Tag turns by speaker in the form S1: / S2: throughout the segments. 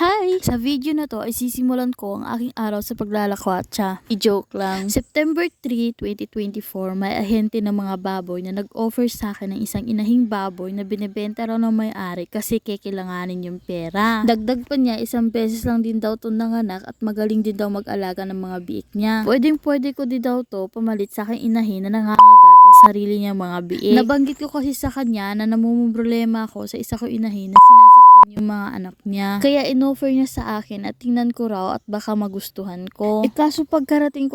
S1: Hi! Sa video na to ay sisimulan ko ang aking araw sa paglalakwatsa. I-joke lang. September 3, 2024, may ahente ng mga baboy na nag-offer sa akin ng isang inahing baboy na binibenta raw ng may-ari kasi kailanganin yung pera. Dagdag pa niya, isang beses lang din daw to nanganak at magaling din daw mag-alaga ng mga biik niya. Pwede ko din daw to pamalit sa aking inahin na nangangagat ng sarili niya mga biik. Nabanggit ko kasi sa kanya na namumroblema ako sa isa ko inahin na sinasaktan yung mga anak niya. Kaya in-offer niya sa akin at tingnan ko raw at baka magustuhan ko. Kaso pagkarating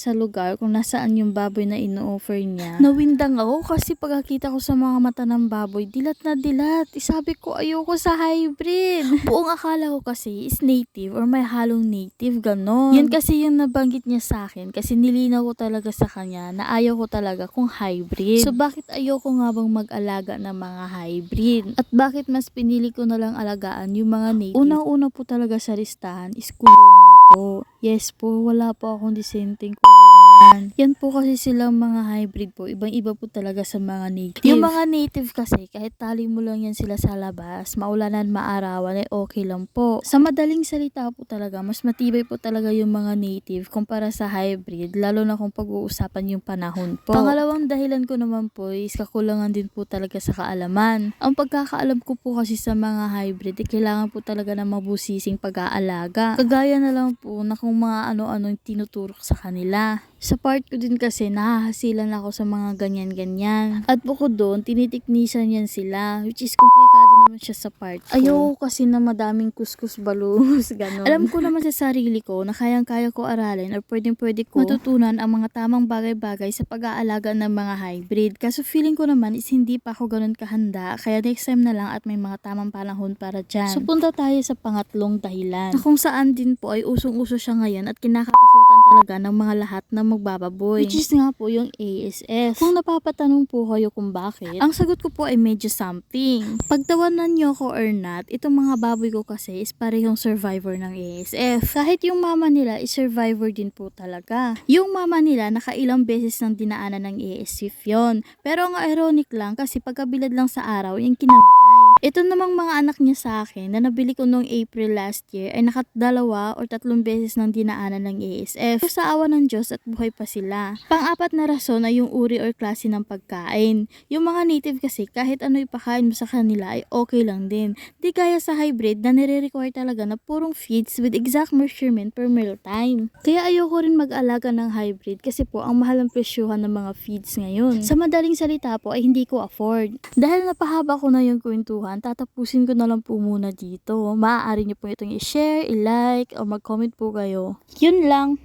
S1: sa lugar kung nasaan yung baboy na ino-offer niya, nawindang ako kasi pagkakita ko sa mga mata ng baboy, dilat na dilat. Sabi ko ayoko sa hybrid. Buong akala ko kasi is native or may halong native, ganon. Yan kasi yung nabanggit niya sa akin kasi nilinaw ko talaga sa kanya na ayaw ko talaga kung hybrid. So bakit ayoko nga bang mag-alaga ng mga hybrid? At bakit mas pinili ko na lang alagaan yung mga native? Unang-una po talaga sa listahan is kulungan po. Yes po, wala po akong disenteng kulungan. Yan po kasi silang mga hybrid po. Ibang-iba po talaga sa mga native. Yung mga native kasi, kahit tali mo lang yan sila sa labas, maulanan, maarawan, ay okay lang po. Sa madaling salita po talaga, mas matibay po talaga yung mga native kumpara sa hybrid, lalo na kung pag-uusapan yung panahon po. Pangalawang dahilan ko naman po is kakulangan din po talaga sa kaalaman. Ang pagkakaalam ko po kasi sa mga hybrid, kailangan po talaga ng mabusising pag-aalaga. Kagaya na lang po na kung mga ano-ano yung tinuturok sa kanila. Sa part ko din kasi, nahahasilan ako sa mga ganyan-ganyan. At bukod doon, tinitiknisan yan sila, which is komplikado naman siya sa part ko. Ayoko kasi na madaming kuskus balus, gano'n. Alam ko naman sa sarili ko na kayang-kaya ko aralin or pwedeng-pwede ko matutunan ang mga tamang bagay-bagay sa pag-aalaga ng mga hybrid. Kaso feeling ko naman is hindi pa ako ganun kahanda, kaya next time na lang at may mga tamang panahon para dyan. So punta tayo sa pangatlong dahilan, na kung saan din po ay usong-uso siya ngayon at kinakatakutan talaga ng mga lahat na magbababoy, which is nga po yung ASF. Kung napapatanong po kayo kung bakit, ang sagot ko po ay medyo something. Pagtawanan nyo ko or not, itong mga baboy ko kasi is parehong survivor ng ASF. Kahit yung mama nila is survivor din po talaga. Yung mama nila nakailang beses nang dinaanan ng ASF yon. Pero ang ironic lang kasi pagkabilad lang sa araw yung kinamatay. Ito namang mga anak niya sa akin na nabili ko noong April last year ay nakadalawa or 3 beses nang dinaanan ng ASF. So, sa awa ng Diyos at buhay pa sila. Pang-apat na rason ay yung uri or klase ng pagkain. Yung mga native kasi kahit ano ipakain mo sa kanila ay okay lang din. Di kaya sa hybrid na nire-require talaga na purong feeds with exact measurement per meal time. Kaya ayoko rin mag-alaga ng hybrid kasi po ang mahal ang presyuhan ng mga feeds ngayon. Sa madaling salita po ay hindi ko afford. Dahil napahaba ko na yung kwentuhan, tatapusin ko na lang po muna dito. Maaari niyo po itong i-share, i-like, o mag-comment po kayo. Yun lang.